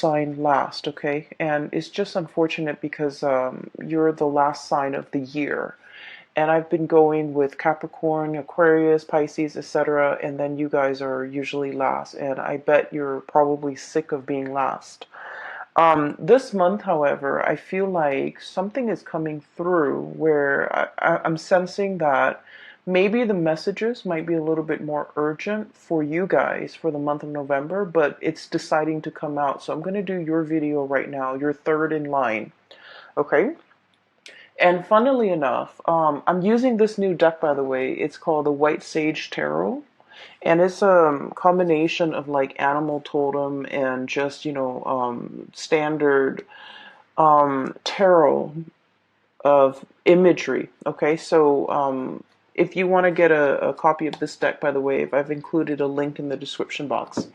sign last, okay? And it's just unfortunate because you're the last sign of the year. And I've been going with Capricorn, Aquarius, Pisces, etc. And then you guys are usually last. And I bet you're probably sick of being last. This month, however, I feel like something is coming through where I'm sensing that maybe the messages might be a little bit more urgent for you guys for the month of November, but it's deciding to come out. So I'm going to do your video right now. You're third in line. Okay? And funnily enough, I'm using this new deck, by the way. It's called the White Sage Tarot. And it's a combination of like animal totem and just, standard tarot of imagery. Okay, so if you want to get a copy of this deck, by the way, I've included a link in the description box.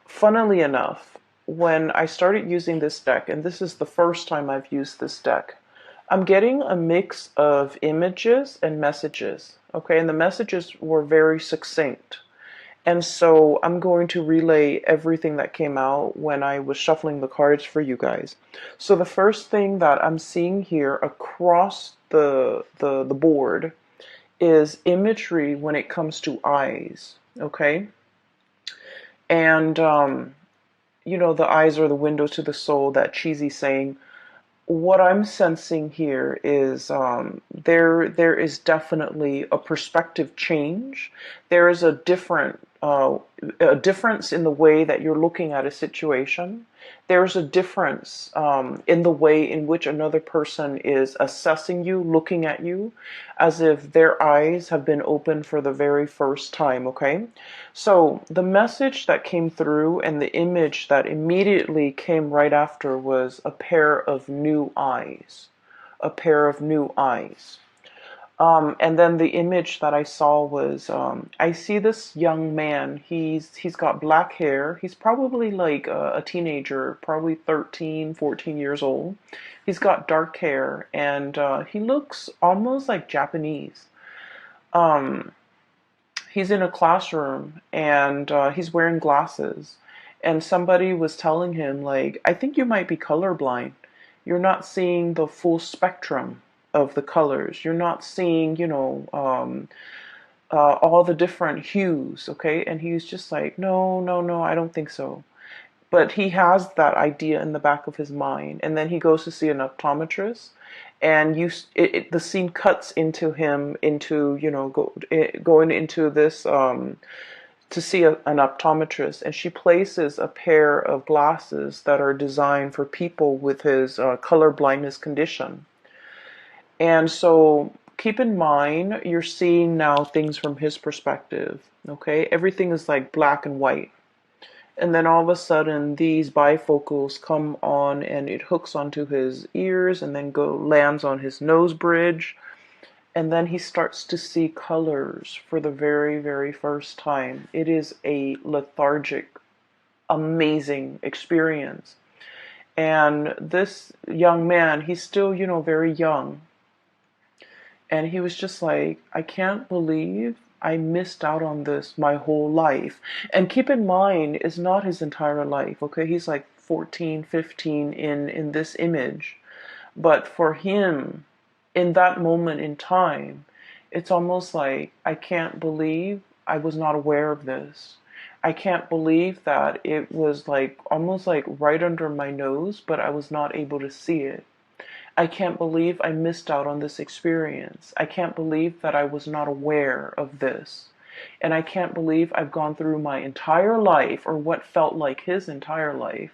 Funnily enough, when I started using this deck, and this is the first time I've used this deck, I'm getting a mix of images and messages. Okay, and the messages were very succinct. And so I'm going to relay everything that came out when I was shuffling the cards for you guys. So the first thing that I'm seeing here across the board is imagery when it comes to eyes. Okay, and the eyes are the windows to the soul, that cheesy saying. What I'm sensing here is there is definitely a perspective change. There is a difference in the way that you're looking at a situation. There's a difference in the way in which another person is assessing you, looking at you, as if their eyes have been opened for the very first time, okay? So the message that came through and the image that immediately came right after was a pair of new eyes. A pair of new eyes. And then the image that I saw was, I see this young man. He's got black hair. He's probably like a teenager, probably 13, 14 years old. He's got dark hair, and he looks almost like Japanese. Um, he's in a classroom, and he's wearing glasses. And somebody was telling him, like, I think you might be colorblind. You're not seeing the full spectrum of the colors. You're not seeing, all the different hues, okay? And he's just like, no, no, no, I don't think so. But he has that idea in the back of his mind. And then he goes to see an optometrist, and the scene cuts into him, going into this, to see an optometrist, and she places a pair of glasses that are designed for people with his color blindness condition. And so keep in mind, you're seeing now things from his perspective, okay? Everything is like black and white. And then all of a sudden, these bifocals come on and it hooks onto his ears and then lands on his nose bridge. And then he starts to see colors for the very, very first time. It is a lethargic, amazing experience. And this young man, he's still, very young. And he was just like, I can't believe I missed out on this my whole life. And keep in mind, it's not his entire life, okay? He's like 14, 15 in this image. But for him, in that moment in time, it's almost like, I can't believe I was not aware of this. I can't believe that it was like almost like right under my nose, but I was not able to see it. I can't believe I missed out on this experience. I can't believe that I was not aware of this. And I can't believe I've gone through my entire life, or what felt like his entire life,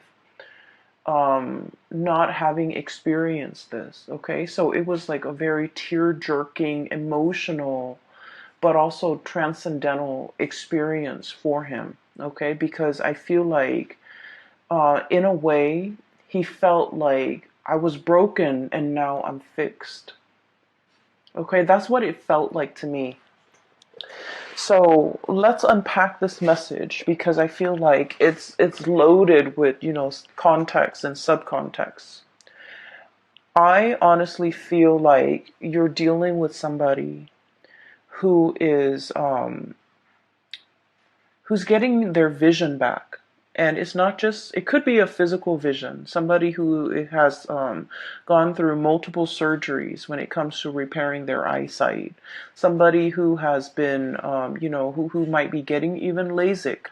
not having experienced this. Okay, so it was like a very tear-jerking, emotional, but also transcendental experience for him. Okay, because I feel like, in a way, he felt like I was broken and now I'm fixed. Okay, that's what it felt like to me. So let's unpack this message, because I feel like it's loaded with, context and subcontext. I honestly feel like you're dealing with somebody who is who's getting their vision back. And it's not just, it could be a physical vision, somebody who has gone through multiple surgeries when it comes to repairing their eyesight, somebody who has been, who might be getting even LASIK.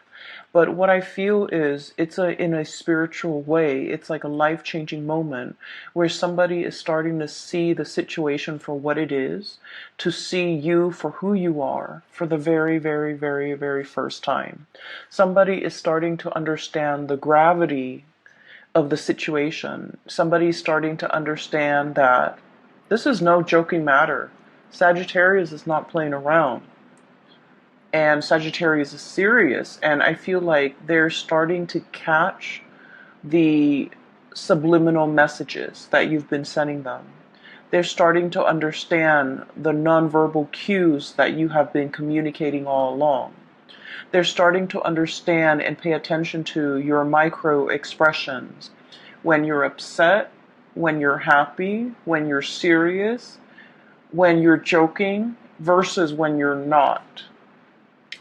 But what I feel is it's in a spiritual way. It's like a life-changing moment where somebody is starting to see the situation for what it is, to see you for who you are for the very, very, very, very first time. Somebody is starting to understand the gravity of the situation. Somebody is starting to understand that this is no joking matter. Sagittarius is not playing around. And Sagittarius is serious, and I feel like they're starting to catch the subliminal messages that you've been sending them. They're starting to understand the nonverbal cues that you have been communicating all along. They're starting to understand and pay attention to your micro expressions. When you're upset, when you're happy, when you're serious, when you're joking versus when you're not.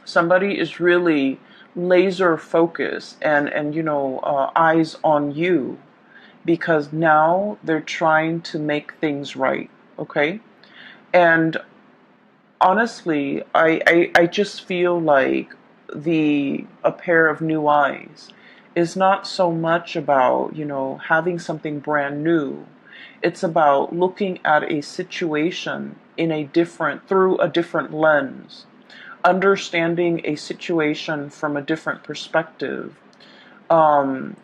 Somebody is really laser focused and eyes on you, because now they're trying to make things right. Okay. And honestly, I just feel like a pair of new eyes is not so much about having something brand new. It's about looking at a situation through a different lens, understanding a situation from a different perspective. Um,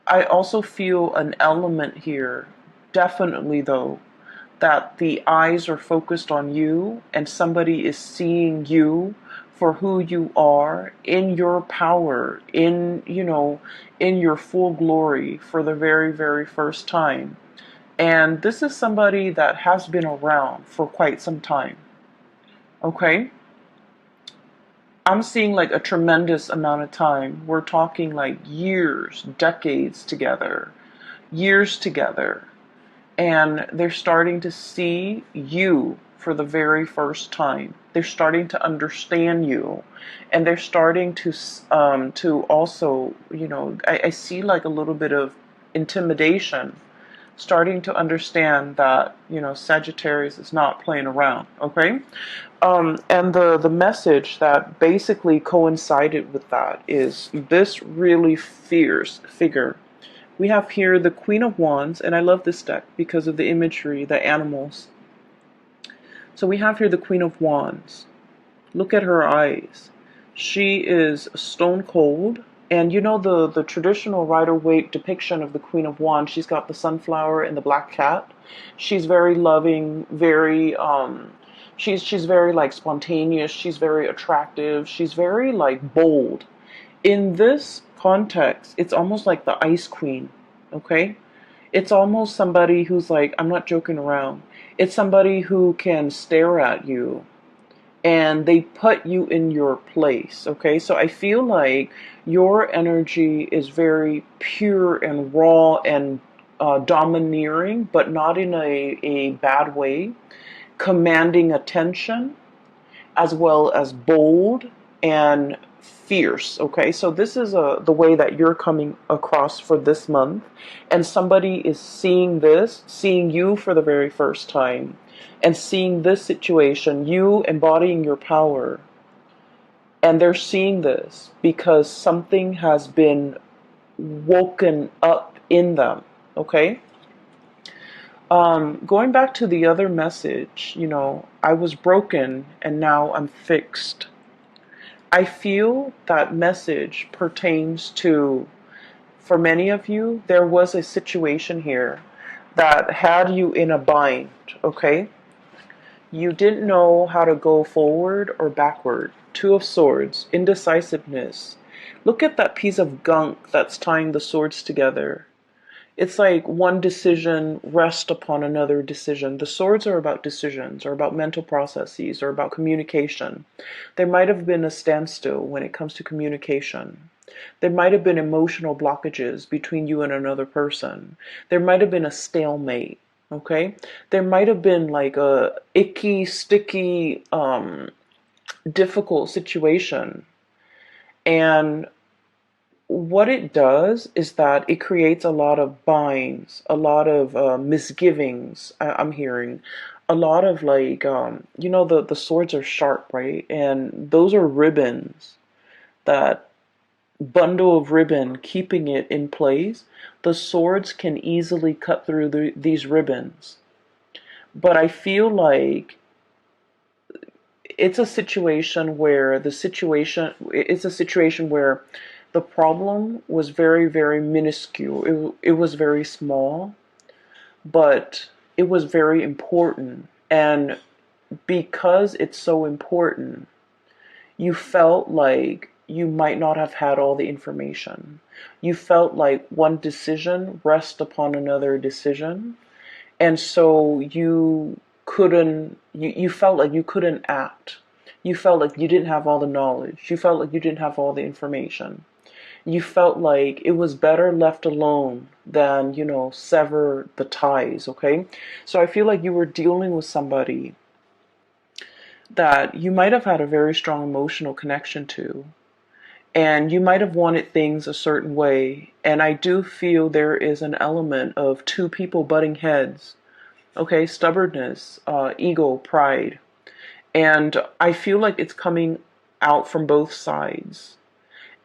I also feel an element here, definitely though, that the eyes are focused on you and somebody is seeing you for who you are in your power, in your full glory for the very, very first time. And this is somebody that has been around for quite some time. Okay? I'm seeing like a tremendous amount of time. We're talking like years, decades together, years together. And they're starting to see you for the very first time. They're starting to understand you. And they're starting to also, I see like a little bit of intimidation, starting to understand that, Sagittarius is not playing around, okay? And the message that basically coincided with that is this really fierce figure. We have here the Queen of Wands, and I love this deck because of the imagery, the animals. So we have here the Queen of Wands. Look at her eyes. She is stone cold. And the traditional Rider-Waite depiction of the Queen of Wands, she's got the sunflower and the black cat. She's very loving, very she's very like spontaneous, she's very attractive, she's very like bold. In this context, it's almost like the Ice Queen, okay? It's almost somebody who's like, I'm not joking around. It's somebody who can stare at you and they put you in your place, okay? So I feel like your energy is very pure and raw and domineering, but not in a bad way, commanding attention, as well as bold and fierce. Okay, so this is the way that you're coming across for this month, and somebody is seeing you for the very first time, and seeing this situation, you embodying your power, and they're seeing this because something has been woken up in them. Okay. Going back to the other message, I was broken and now I'm fixed. I feel that message pertains to, for many of you, there was a situation here that had you in a bind, okay? You didn't know how to go forward or backward. Two of Swords, indecisiveness. Look at that piece of gunk that's tying the swords together. It's like one decision rests upon another decision. The swords are about decisions, or about mental processes, or about communication. There might have been a standstill when it comes to communication. There might have been emotional blockages between you and another person. There might have been a stalemate, okay? There might have been like a icky, sticky, difficult situation. And what it does is that it creates a lot of binds, a lot of misgivings. I'm hearing a lot of like, the swords are sharp, right? And those are ribbons, that bundle of ribbon keeping it in place. The swords can easily cut through these ribbons. But I feel like it's a situation where the problem was very, very minuscule. It was very small, but it was very important. And because it's so important, you felt like you might not have had all the information. You felt like one decision rests upon another decision. And so you felt like you couldn't act. You felt like you didn't have all the knowledge. You felt like you didn't have all the information. You felt like it was better left alone than, sever the ties, okay? So I feel like you were dealing with somebody that you might have had a very strong emotional connection to, and you might have wanted things a certain way. And I do feel there is an element of two people butting heads, okay? Stubbornness, ego, pride. And I feel like it's coming out from both sides.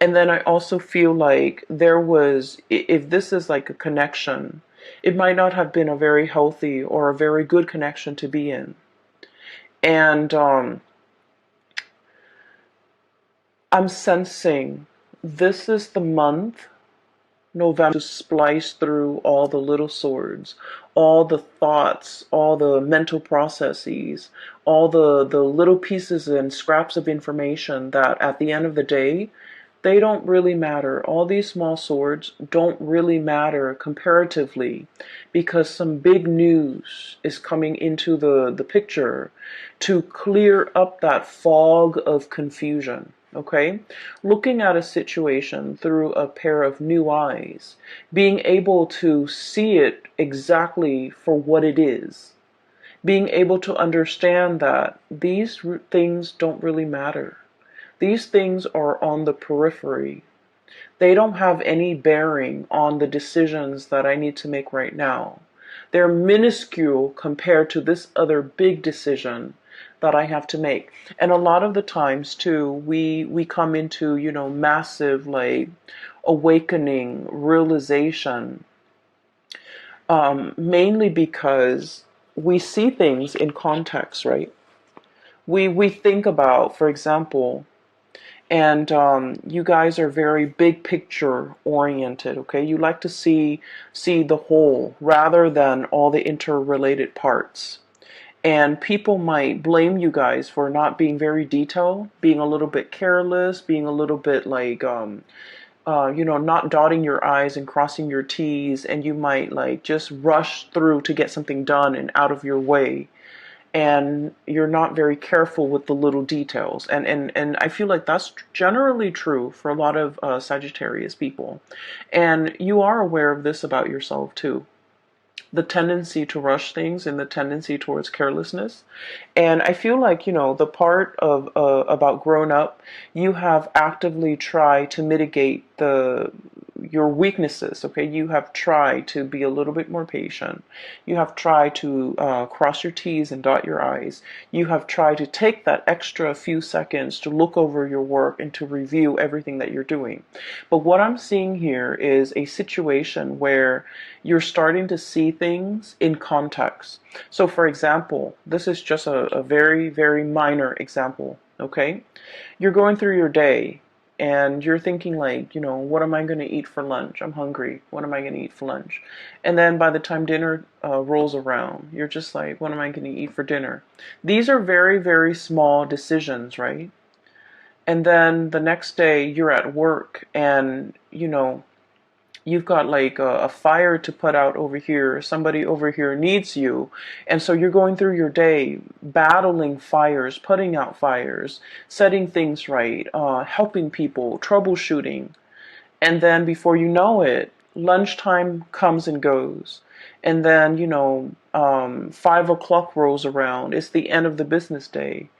And then I also feel like if this is like a connection, it might not have been a very healthy or a very good connection to be in. And I'm sensing this is the month, November, to splice through all the little swords, all the thoughts, all the mental processes, all the little pieces and scraps of information that at the end of the day, they don't really matter. All these small swords don't really matter comparatively, because some big news is coming into the picture to clear up that fog of confusion. Okay? Looking at a situation through a pair of new eyes, being able to see it exactly for what it is, being able to understand that these things don't really matter. These things are on the periphery. They don't have any bearing on the decisions that I need to make right now. They're minuscule compared to this other big decision that I have to make. And a lot of the times too, we come into, massive like awakening, realization, mainly because we see things in context, right? We think about, for example, and you guys are very big picture oriented, okay? You like to see the whole rather than all the interrelated parts. And people might blame you guys for not being very detailed, being a little bit careless, being a little bit like, not dotting your I's and crossing your T's, and you might like just rush through to get something done and out of your way. And you're not very careful with the little details. And I feel like that's generally true for a lot of Sagittarius people. And you are aware of this about yourself too, the tendency to rush things and the tendency towards carelessness. And I feel like, the part of about grown up, you have actively tried to mitigate your weaknesses, okay? You have tried to be a little bit more patient. You have tried to cross your T's and dot your I's. You have tried to take that extra few seconds to look over your work and to review everything that you're doing. But what I'm seeing here is a situation where you're starting to see things in context. So for example, this is just a very, very minor example, okay? You're going through your day and you're thinking like, what am I going to eat for lunch? I'm hungry. What am I going to eat for lunch? And then by the time dinner rolls around, you're just like, what am I going to eat for dinner? These are very, very small decisions, right? And then the next day you're at work and, you've got like a fire to put out over here. Somebody over here needs you. And so you're going through your day battling fires, putting out fires, setting things right, helping people, troubleshooting. And then before you know it, lunchtime comes and goes. And then, 5 o'clock rolls around. It's the end of the business day.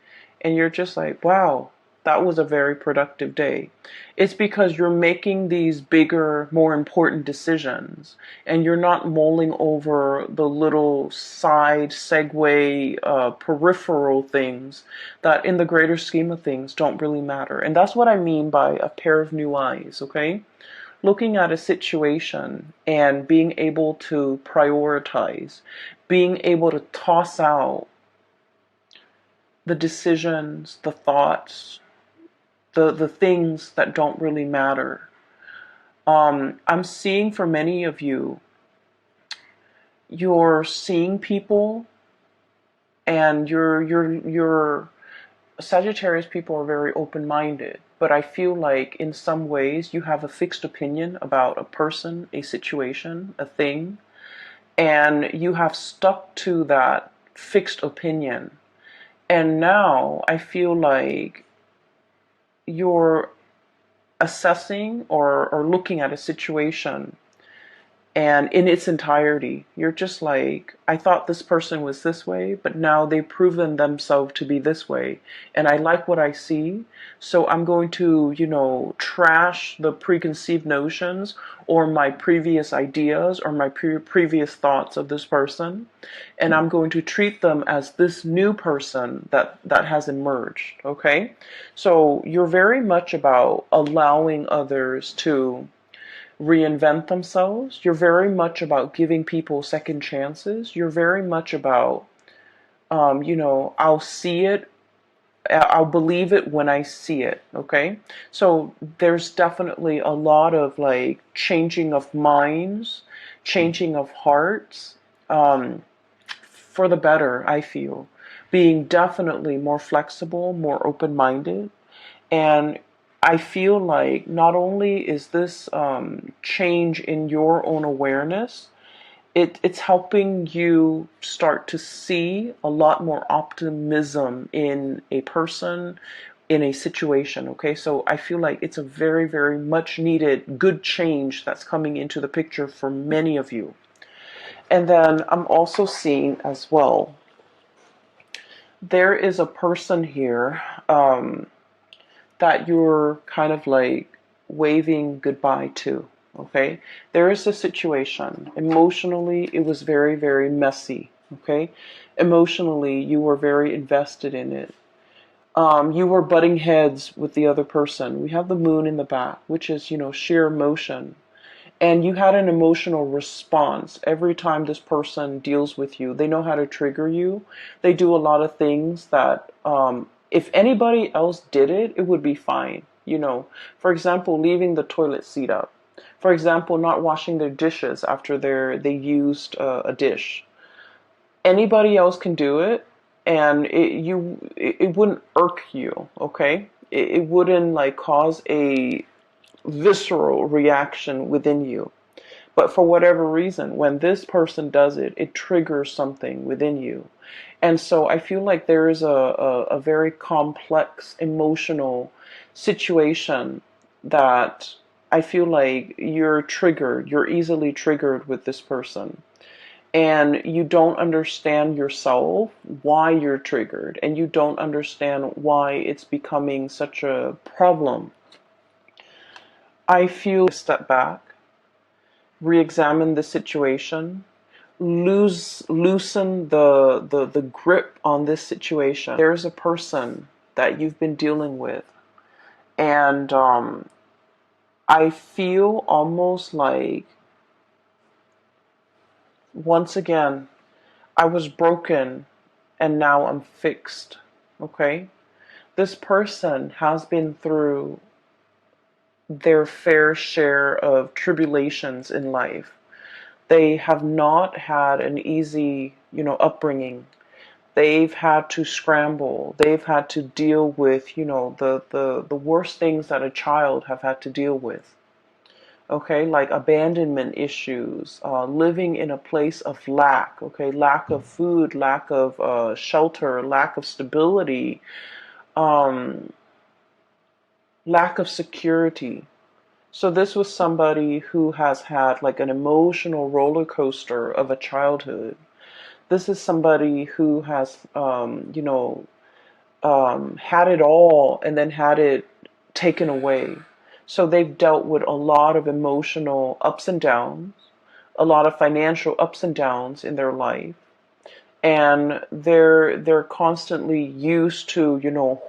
And you're just like, wow, That was a very productive day. It's because you're making these bigger, more important decisions, and you're not mulling over the little side, segue, peripheral things that in the greater scheme of things don't really matter. And that's what I mean by a pair of new eyes, okay? Looking at a situation and being able to prioritize, being able to toss out the decisions, the thoughts, the things that don't really matter. I'm seeing for many of you, you're seeing people, and you're Sagittarius people are very open-minded, but I feel like in some ways you have a fixed opinion about a person, a situation, a thing, and you have stuck to that fixed opinion. And now I feel like you're assessing or looking at a situation, and in its entirety, you're just like, I thought this person was this way, but now they've proven themselves to be this way. And I like what I see. So I'm going to, trash the preconceived notions or my previous ideas or my previous thoughts of this person. And I'm going to treat them as this new person that has emerged. Okay. So you're very much about allowing others to reinvent themselves. You're very much about giving people second chances. You're very much about, I'll see it, I'll believe it when I see it. Okay. So there's definitely a lot of like changing of minds, changing of hearts, for the better, I feel. Being definitely more flexible, more open-minded. And I feel like not only is this change in your own awareness, it's helping you start to see a lot more optimism in a person, in a situation. Okay, so I feel like it's a very, very much needed good change that's coming into the picture for many of you. And then I'm also seeing as well, there is a person here that you're kind of like waving goodbye to. Okay, there is a situation. Emotionally, it was very, very messy. Okay, emotionally, you were very invested in it. You were butting heads with the other person. We have the moon in the back, which is, sheer emotion. And you had an emotional response every time this person deals with you. They know how to trigger you. They do a lot of things that, if anybody else did it, it would be fine. For example, leaving the toilet seat up. For example, not washing their dishes after they used a dish. Anybody else can do it, and it wouldn't irk you. Okay, it wouldn't like cause a visceral reaction within you. But for whatever reason, when this person does it, it triggers something within you. And so I feel like there is a very complex emotional situation that I feel like you're easily triggered with this person. And you don't understand yourself why you're triggered, and you don't understand why it's becoming such a problem. I feel step back, re-examine the situation, loosen the grip on this situation. There's a person that you've been dealing with, and I feel almost like, once again, I was broken and now I'm fixed. Okay? This person has been through their fair share of tribulations in life. They have not had an easy, upbringing. They've had to scramble. They've had to deal with, the worst things that a child have had to deal with. Okay, like abandonment issues, living in a place of lack. Okay, lack of food, lack of shelter, lack of stability, um, lack of security. So this was somebody who has had like an emotional roller coaster of a childhood. This is somebody who has, had it all and then had it taken away. So they've dealt with a lot of emotional ups and downs, a lot of financial ups and downs in their life. And they're constantly used to,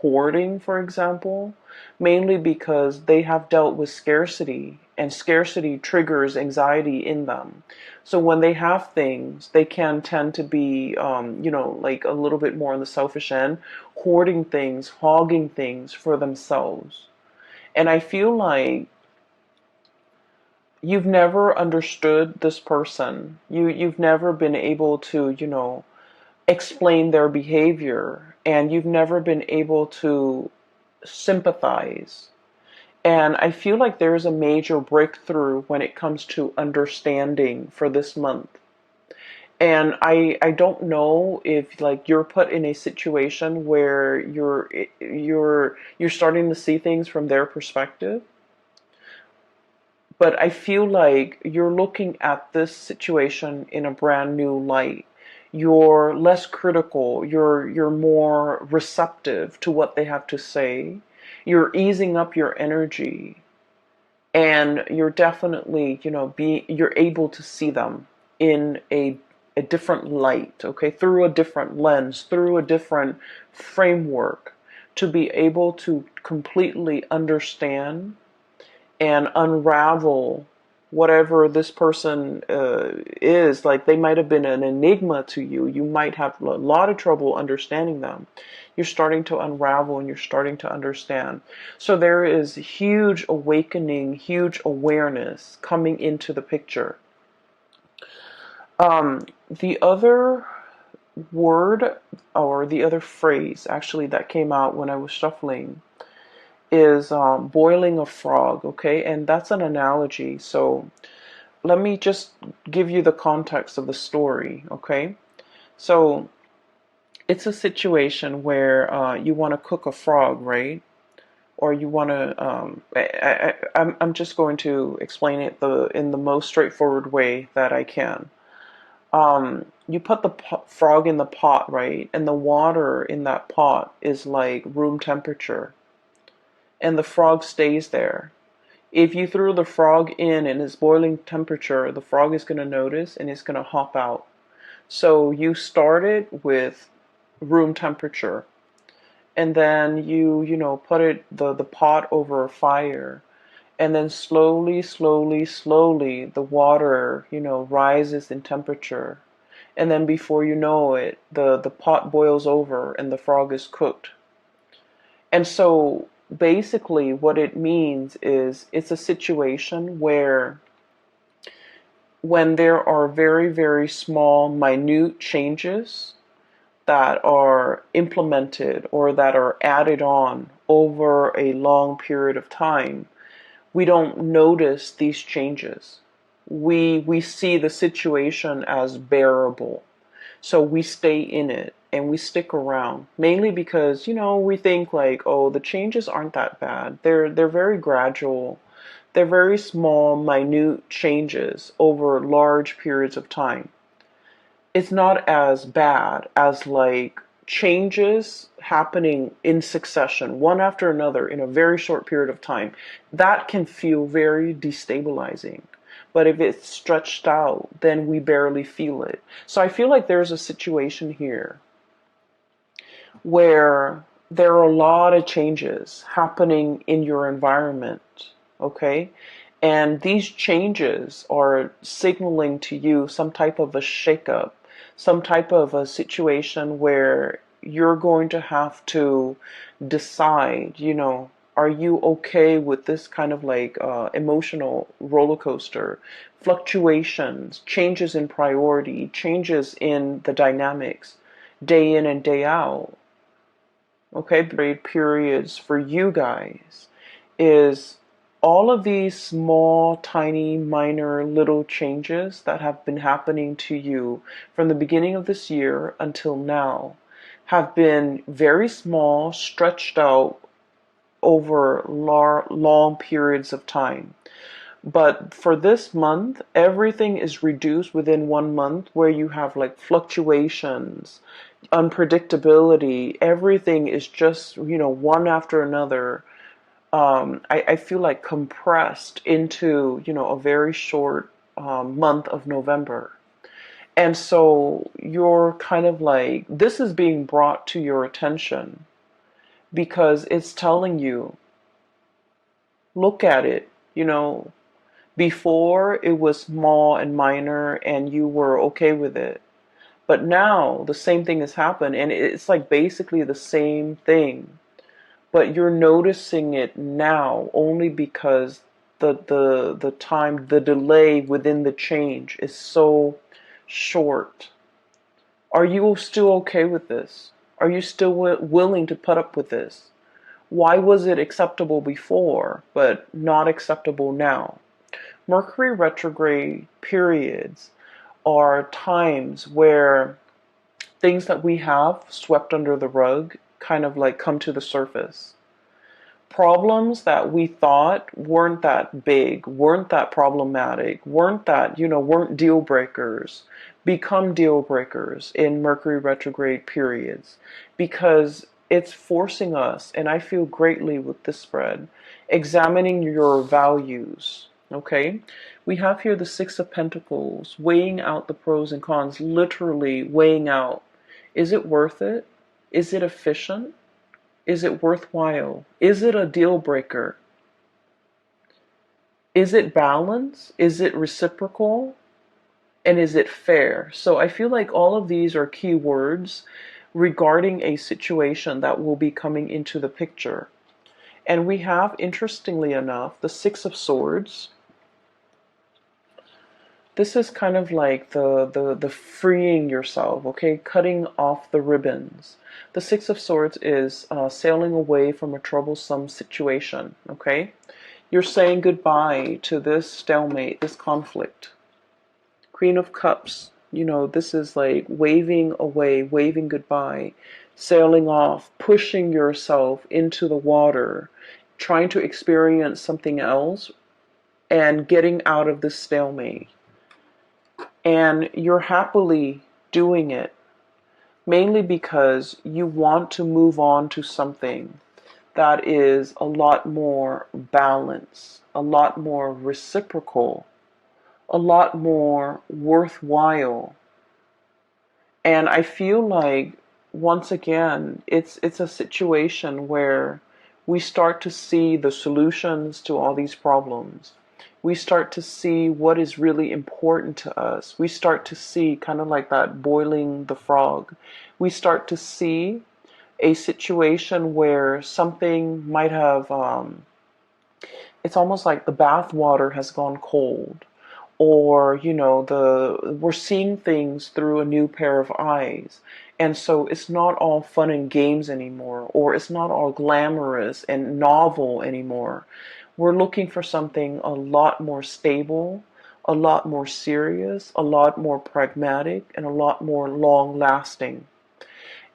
hoarding, for example, mainly because they have dealt with scarcity, and scarcity triggers anxiety in them. So when they have things, they can tend to be, like a little bit more on the selfish end, hoarding things, hogging things for themselves. And I feel like you've never understood this person. You've never been able to, explain their behavior, and you've never been able to sympathize. And I feel like there's a major breakthrough when it comes to understanding for this month. And I don't know if like you're put in a situation where you're starting to see things from their perspective, but I feel like you're looking at this situation in a brand new light. You're less critical, you're more receptive to what they have to say. You're easing up your energy, and you're definitely, you're able to see them in a different light, okay, through a different lens, through a different framework, to be able to completely understand and unravel whatever this person is. Like, they might have been an enigma to you. You might have a lot of trouble understanding them. You're starting to unravel and you're starting to understand. So there is huge awakening, huge awareness coming into the picture. The other word, or the other phrase actually, that came out when I was shuffling is boiling a frog, okay? And that's an analogy. So let me just give you the context of the story, okay? So it's a situation where you want to cook a frog, right? Or you want to, I'm just going to explain it in the most straightforward way that I can. You put the frog in the pot, right? And the water in that pot is like room temperature, and the frog stays there. If you threw the frog in and it's boiling temperature, the frog is going to notice and it's going to hop out. So you started with room temperature, and then you put the pot over a fire, and then slowly the water rises in temperature, and then before you know it, the pot boils over and the frog is cooked. And so basically what it means is, it's a situation where when there are very, very small, minute changes that are implemented or that are added on over a long period of time, we don't notice these changes. We see the situation as bearable. So we stay in it and we stick around, mainly because, we think like, oh, the changes aren't that bad. They're very gradual. They're very small, minute changes over large periods of time. It's not as bad as like changes happening in succession, one after another, in a very short period of time. That can feel very destabilizing. But if it's stretched out, then we barely feel it. So I feel like there's a situation here where there are a lot of changes happening in your environment, okay? And these changes are signaling to you some type of a shakeup, some type of a situation where you're going to have to decide, are you okay with this kind of like emotional roller coaster, fluctuations, changes in priority, changes in the dynamics, day in and day out? Okay, great periods for you guys is all of these small, tiny, minor, little changes that have been happening to you from the beginning of this year until now have been very small, stretched out over long periods of time. But for this month, everything is reduced within 1 month, where you have like fluctuations, unpredictability. Everything is just, one after another. I feel like compressed into, a very short month of November. And so you're kind of like, this is being brought to your attention because it's telling you, look at it, before it was small and minor and you were okay with it. But now the same thing has happened and it's like basically the same thing. But you're noticing it now only because the time, the delay within the change is so short. Are you still okay with this? Are you still willing to put up with this? Why was it acceptable before, but not acceptable now? Mercury retrograde periods are times where things that we have swept under the rug kind of like come to the surface. Problems that we thought weren't that big, weren't that problematic, weren't deal breakers, become deal breakers in Mercury retrograde periods because it's forcing us, and I feel greatly with this spread, examining your values. Okay, we have here the Six of Pentacles, weighing out the pros and cons, literally weighing out. Is it worth it? Is it efficient? Is it worthwhile? Is it a deal breaker? Is it balance? Is it reciprocal? And is it fair? So I feel like all of these are key words regarding a situation that will be coming into the picture. And we have, interestingly enough, the Six of Swords. This is kind of like the freeing yourself, okay? Cutting off the ribbons. The Six of Swords is sailing away from a troublesome situation, okay? You're saying goodbye to this stalemate, this conflict. Queen of Cups, this is like waving away, waving goodbye, sailing off, pushing yourself into the water, trying to experience something else, and getting out of this stalemate. And you're happily doing it, mainly because you want to move on to something that is a lot more balanced, a lot more reciprocal, a lot more worthwhile. And I feel like, once again, it's a situation where we start to see the solutions to all these problems. We start to see what is really important to us. We start to see, kind of like that boiling the frog, we start to see a situation where something might have, it's almost like the bath water has gone cold, or we're seeing things through a new pair of eyes, and so it's not all fun and games anymore, or it's not all glamorous and novel anymore. We're looking for something a lot more stable, a lot more serious, a lot more pragmatic, and a lot more long lasting.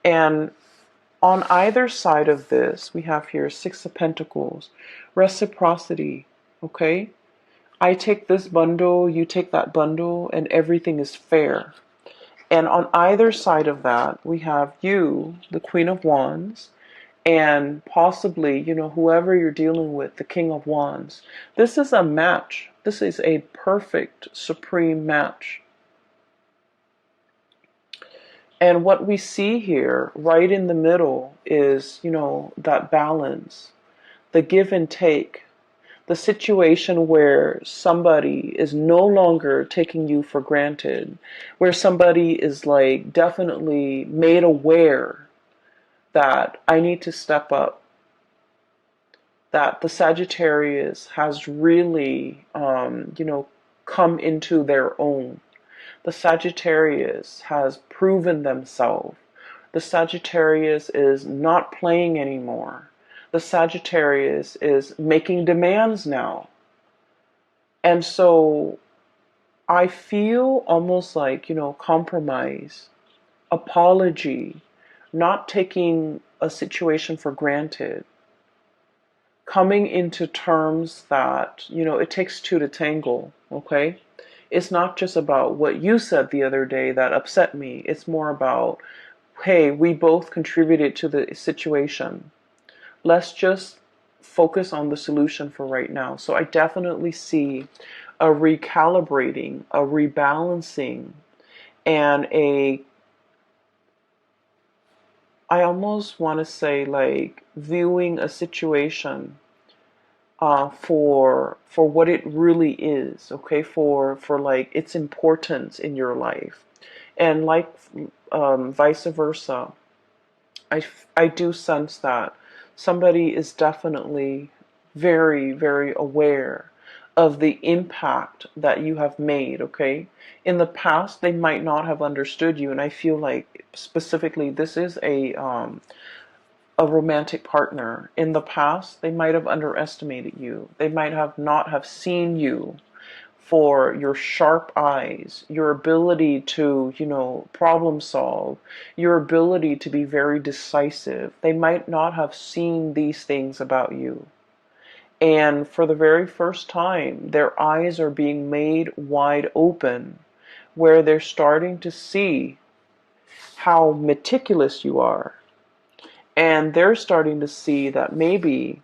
And on either side of this, we have here Six of Pentacles, reciprocity, okay? I take this bundle, you take that bundle, and everything is fair. And on either side of that, we have you, the Queen of Wands, and possibly, whoever you're dealing with, the King of Wands. This is a match. This is a perfect, supreme match. And what we see here, right in the middle, is, that balance, the give and take, the situation where somebody is no longer taking you for granted, where somebody is like definitely made aware that I need to step up, that the Sagittarius has really, come into their own. The Sagittarius has proven themselves. The Sagittarius is not playing anymore. The Sagittarius is making demands now. And so I feel almost like, compromise, apology, not taking a situation for granted, coming into terms that, it takes two to tangle, okay? It's not just about what you said the other day that upset me. It's more about hey, we both contributed to the situation. Let's just focus on the solution for right now. So I definitely see a recalibrating, a rebalancing, and I almost want to say like viewing a situation for what it really is, okay, for like its importance in your life, and like vice versa. I do sense that somebody is definitely very, very aware of the impact that you have made, okay? In the past, they might not have understood you, and I feel like specifically this is a romantic partner. In the past, they might have underestimated you. They might have not have seen you for your sharp eyes, your ability to, problem solve, your ability to be very decisive. They might not have seen these things about you. And for the very first time, their eyes are being made wide open, where they're starting to see how meticulous you are. And they're starting to see that maybe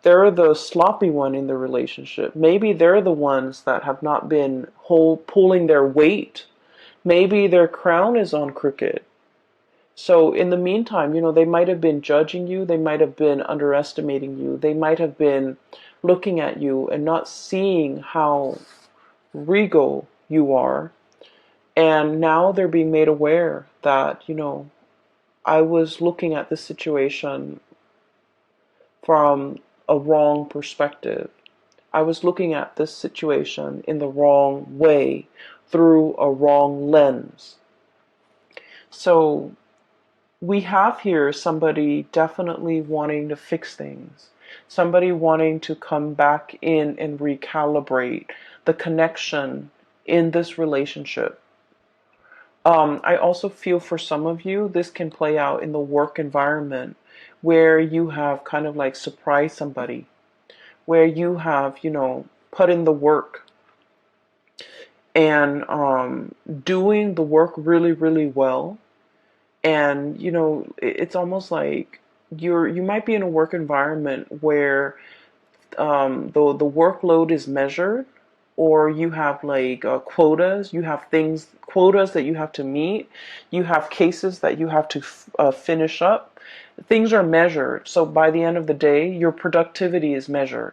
they're the sloppy one in the relationship. Maybe they're the ones that have not been pulling their weight. Maybe their crown is on crooked. So in the meantime, they might have been judging you. They might have been underestimating you. They might have been looking at you and not seeing how regal you are. And now they're being made aware that, I was looking at this situation from a wrong perspective. I was looking at this situation in the wrong way, through a wrong lens. So we have here somebody definitely wanting to fix things, somebody wanting to come back in and recalibrate the connection in this relationship. I also feel for some of you, this can play out in the work environment where you have kind of like surprised somebody, where you have, put in the work and doing the work really, really well. And, it's almost like you might be in a work environment where the workload is measured, or you have like quotas, you have quotas that you have to meet, you have cases that you have to finish up. Things are measured. So by the end of the day, your productivity is measured.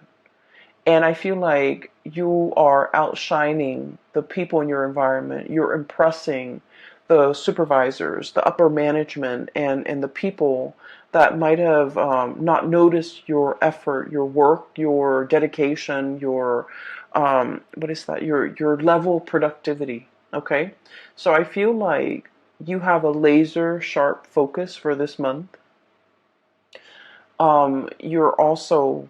And I feel like you are outshining the people in your environment. You're impressing the supervisors, the upper management, and the people that might have not noticed your effort, your work, your dedication, your your level of productivity. Okay, so I feel like you have a laser sharp focus for this month. You're also,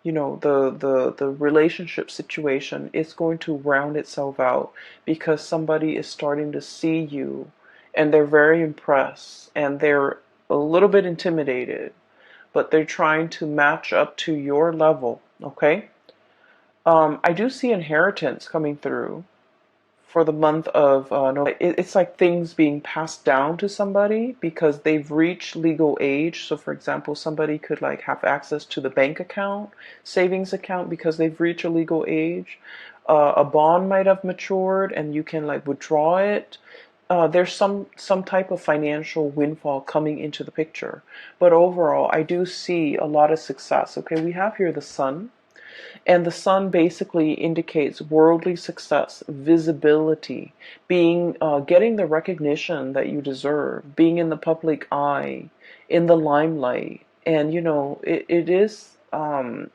the relationship situation is going to round itself out because somebody is starting to see you, and they're very impressed, and they're a little bit intimidated, but they're trying to match up to your level. Okay. I do see inheritance coming through for the month of November. It's like things being passed down to somebody because they've reached legal age. So for example, somebody could like have access to the bank account, savings account, because they've reached a legal age. A bond might have matured and you can like withdraw it. There's some type of financial windfall coming into the picture. But overall, I do see a lot of success. Okay, we have here the sun. And the sun basically indicates worldly success, visibility, being getting the recognition that you deserve, being in the public eye, in the limelight. And it is in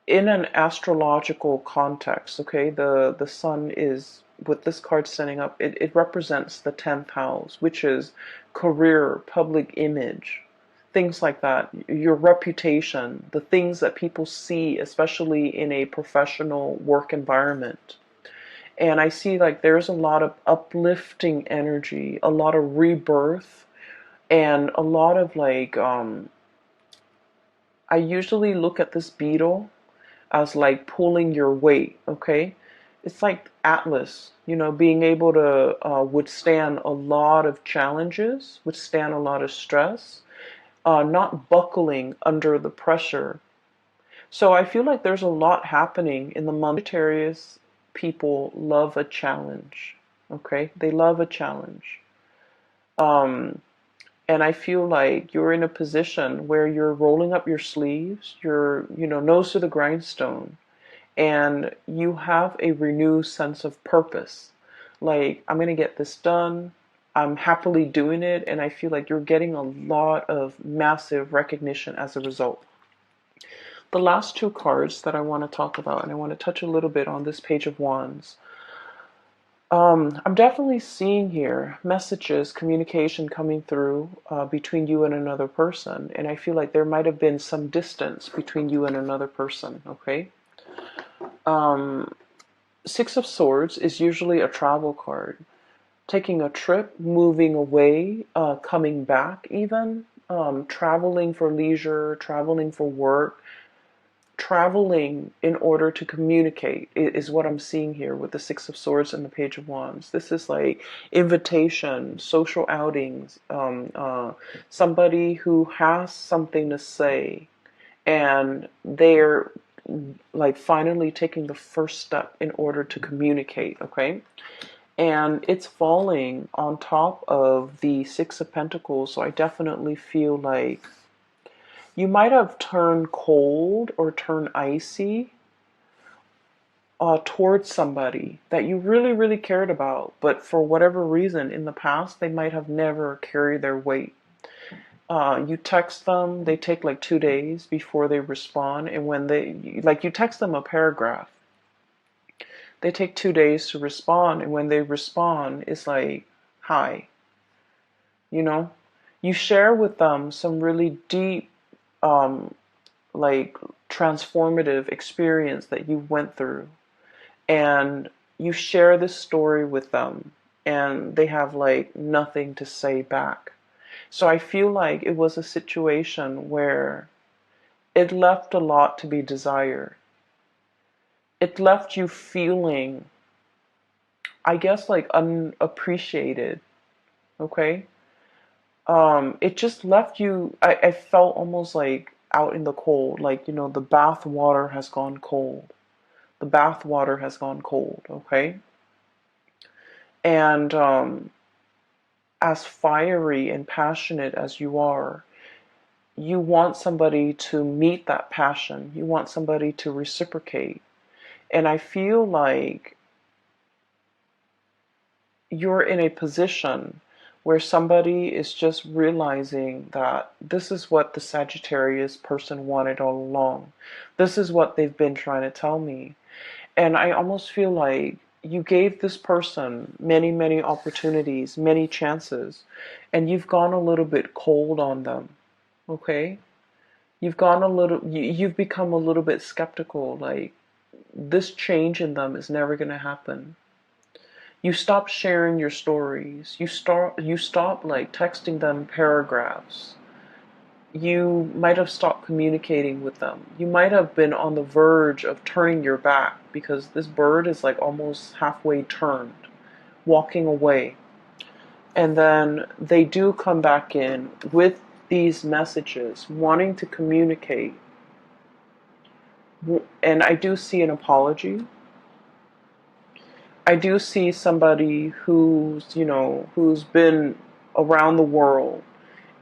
an astrological context. Okay, the sun is, with this card standing up, it represents the 10th house, which is career, public image, things like that, your reputation, the things that people see, especially in a professional work environment. And I see like there's a lot of uplifting energy, a lot of rebirth, and a lot of like, I usually look at this beetle as like pulling your weight, okay? it's like Atlas, being able to withstand a lot of challenges, withstand a lot of stress, not buckling under the pressure. So I feel like there's a lot happening in the month. Sagittarius people love a challenge. Okay, they love a challenge. Um, and I feel like you're in a position where you're rolling up your sleeves, you're, nose to the grindstone, and you have a renewed sense of purpose. Like, I'm going to get this done. I'm happily doing it, and I feel like you're getting a lot of massive recognition as a result. The last two cards that I want to talk about, and I want to touch a little bit on this Page of Wands. I'm definitely seeing here messages, communication coming through between you and another person, and I feel like there might have been some distance between you and another person, okay? Six of Swords is usually a travel card. Taking a trip, moving away, coming back even, traveling for leisure, traveling for work, traveling in order to communicate is what I'm seeing here with the Six of Swords and the Page of Wands. This is like invitation, social outings, somebody who has something to say, and they're like finally taking the first step in order to communicate, okay? And it's falling on top of the Six of Pentacles, so I definitely feel like you might have turned cold or turned icy towards somebody that you really, really cared about, but for whatever reason in the past, they might have never carried their weight. You text them, they take like 2 days before they respond, and when you text them a paragraph, they take 2 days to respond, and when they respond, it's like, hi, you know? You share with them some really deep, like transformative experience that you went through, and you share this story with them, and they have like nothing to say back. So I feel like it was a situation where it left a lot to be desired. It left you feeling, I guess, like unappreciated. Okay. It just left you, I felt almost like out in the cold, like, the bath water has gone cold. The bath water has gone cold, okay? And as fiery and passionate as you are, you want somebody to meet that passion. You want somebody to reciprocate. And I feel like you're in a position where somebody is just realizing that this is what the Sagittarius person wanted all along. This is what they've been trying to tell me. And I almost feel like you gave this person many, many opportunities, many chances, and you've gone a little bit cold on them. Okay? You've become a little bit skeptical, like this change in them is never going to happen. You stop sharing your stories. You stop like texting them paragraphs. You might have stopped communicating with them. You might have been on the verge of turning your back because this bird is like almost halfway turned, walking away. And then they do come back in with these messages, wanting to communicate. And I do see an apology. I do see somebody who's been around the world,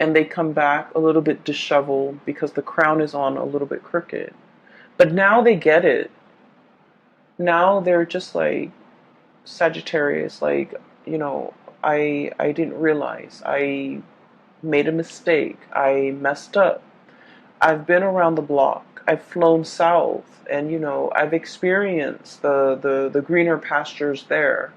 and they come back a little bit disheveled because the crown is on a little bit crooked. But now they get it. Now they're just like, Sagittarius, like, I didn't realize. I made a mistake. I messed up. I've been around the block. I've flown south, and I've experienced the greener pastures there,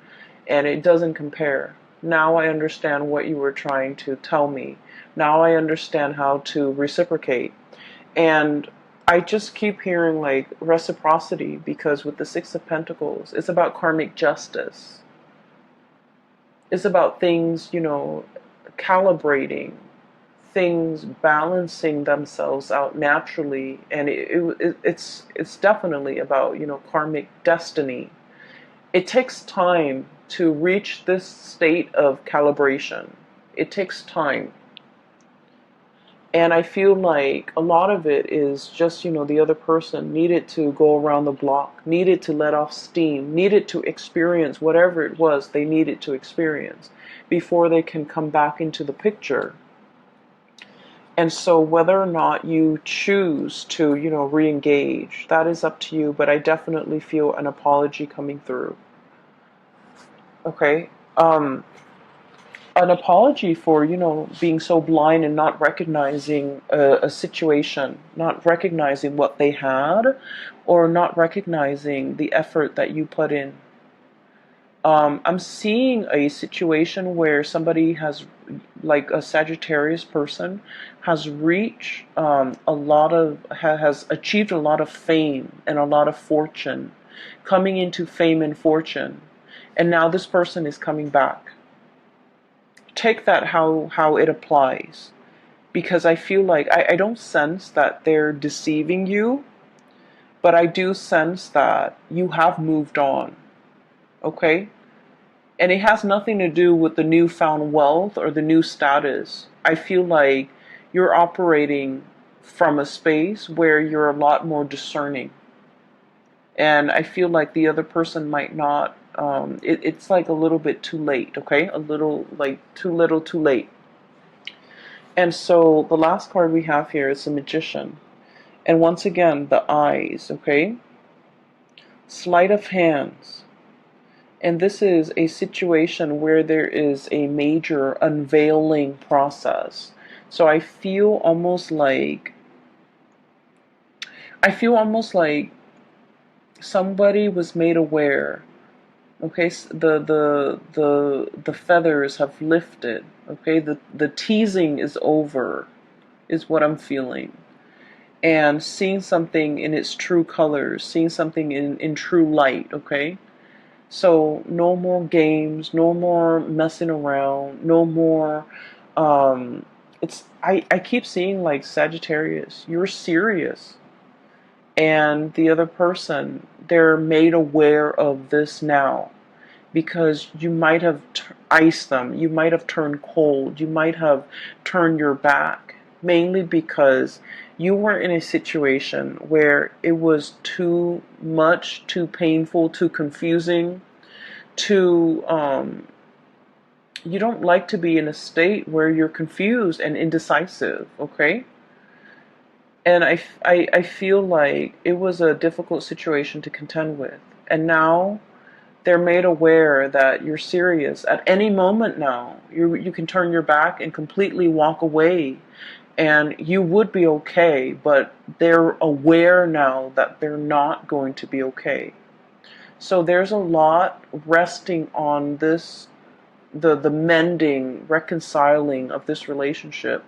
and it doesn't compare. Now I understand what you were trying to tell me. Now I understand how to reciprocate. And I just keep hearing like reciprocity, because with the Six of Pentacles, it's about karmic justice. It's about things, calibrating, things balancing themselves out naturally, and it's definitely about karmic destiny. It takes time to reach this state of calibration. It takes time. And I feel like a lot of it is just, the other person needed to go around the block, needed to let off steam, needed to experience whatever it was they needed to experience before they can come back into the picture. And so whether or not you choose to, re-engage, that is up to you, but I definitely feel an apology coming through. Okay? An apology for, being so blind and not recognizing a situation, not recognizing what they had, or not recognizing the effort that you put in. I'm seeing a situation where somebody has, like a Sagittarius person, has reached has achieved a lot of fame and a lot of fortune, coming into fame and fortune, and now this person is coming back. Take that how it applies, because I feel like I don't sense that they're deceiving you, but I do sense that you have moved on. Okay? And it has nothing to do with the newfound wealth or the new status. I feel like you're operating from a space where you're a lot more discerning. And I feel like the other person might not, it's like a little bit too late, okay? A little, like too little too late. And so the last card we have here is the Magician. And once again, the eyes, okay? Sleight of hands. And this is a situation where there is a major unveiling process. So I feel almost like somebody was made aware. Okay, the feathers have lifted. Okay, the teasing is over, is what I'm feeling. And seeing something in its true colors, seeing something in true light, okay? So no more games, no more messing around, no more I keep seeing like Sagittarius, you're serious. And the other person, they're made aware of this now, because you might have iced them, you might have turned cold, you might have turned your back, mainly because you were in a situation where it was too much, too painful, too confusing, too you don't like to be in a state where you're confused and indecisive, okay? And I feel like it was a difficult situation to contend with. And now they're made aware that you're serious. At any moment now, you can turn your back and completely walk away, and you would be okay, but they're aware now that they're not going to be okay. So there's a lot resting on this, the mending, reconciling of this relationship,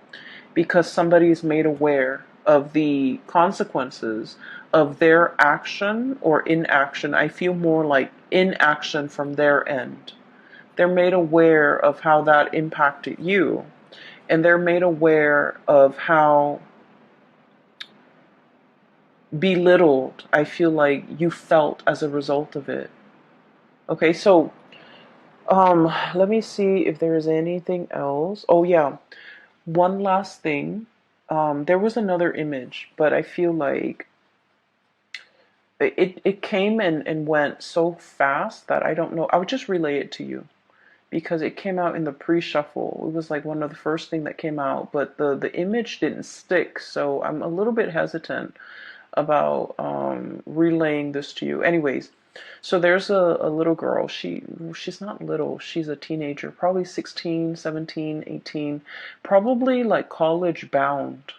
because somebody is made aware of the consequences of their action or inaction. I feel more like inaction from their end. They're made aware of how that impacted you, and they're made aware of how belittled I feel like you felt as a result of it. Okay, so let me see if there's anything else. Oh yeah, one last thing. There was another image, but I feel like it came and went so fast that I don't know. I would just relay it to you because it came out in the pre-shuffle. It was like one of the first thing that came out, but the image didn't stick, so I'm a little bit hesitant about relaying this to you. Anyways, so there's a little girl. She's not little. She's a teenager, probably 16, 17, 18, probably like college bound.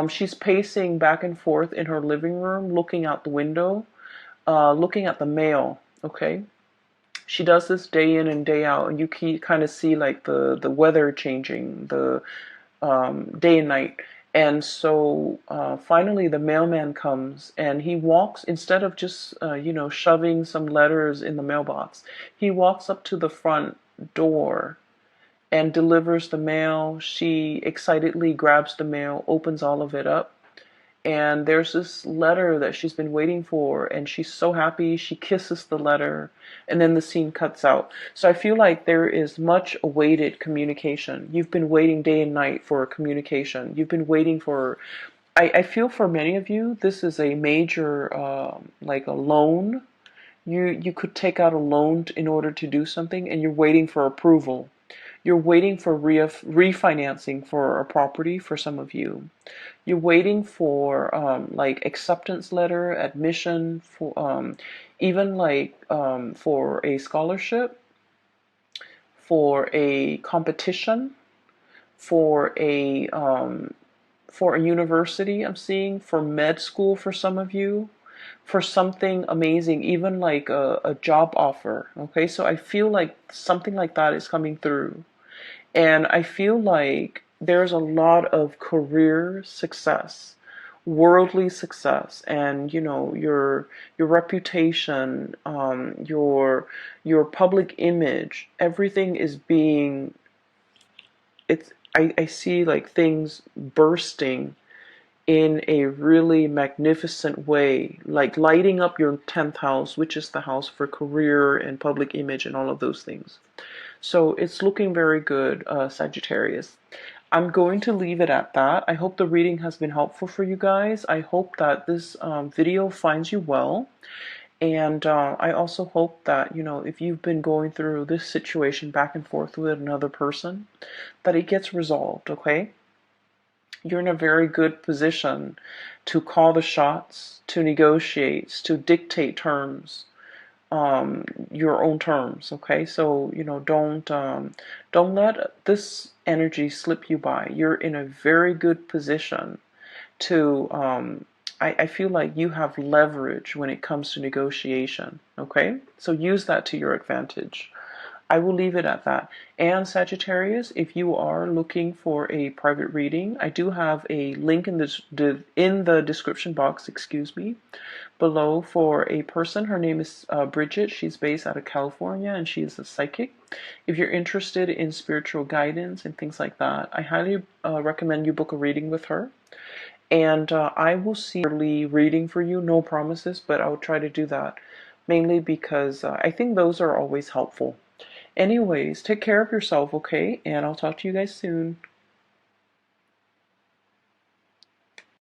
She's pacing back and forth in her living room, looking out the window, looking at the mail. Okay, she does this day in and day out, and you can kind of see like the weather changing, the day and night. And so finally the mailman comes, and he walks, instead of just shoving some letters in the mailbox, he walks up to the front door and delivers the mail. She excitedly grabs the mail, opens all of it up, and there's this letter that she's been waiting for, and she's so happy. She kisses the letter, and then the scene cuts out. So I feel like there is much awaited communication. You've been waiting day and night for communication. You've been waiting for, I feel for many of you, this is a major, like a loan. You could take out a loan in order to do something, and you're waiting for approval. You're waiting for refinancing for a property for some of you. You're waiting for like acceptance letter, admission, for even like for a scholarship, for a competition, for a university. I'm seeing for med school for some of you, for something amazing, even like a job offer. Okay, so I feel like something like that is coming through. And I feel like there's a lot of career success, worldly success, and you know your reputation, your public image, everything is being. It's I see like things bursting in a really magnificent way, like lighting up your 10th house, which is the house for career and public image and all of those things. So it's looking very good, Sagittarius. I'm going to leave it at that. I hope the reading has been helpful for you guys. I hope that this video finds you well. And I also hope that, you know, if you've been going through this situation back and forth with another person, that it gets resolved, okay? You're in a very good position to call the shots, to negotiate, to dictate terms, your own terms. Okay, so you know, don't let this energy slip you by. You're in a very good position to. I feel like you have leverage when it comes to negotiation. Okay, so use that to your advantage. I will leave it at that. And Sagittarius, if you are looking for a private reading, I do have a link in the description box, excuse me, below for a person. Her name is Bridget. She's based out of California, and she's a psychic. If you're interested in spiritual guidance and things like that, I highly recommend you book a reading with her. And I will see early reading for you. No promises, but I'll try to do that, mainly because I think those are always helpful. Anyways, take care of yourself, okay? And I'll talk to you guys soon.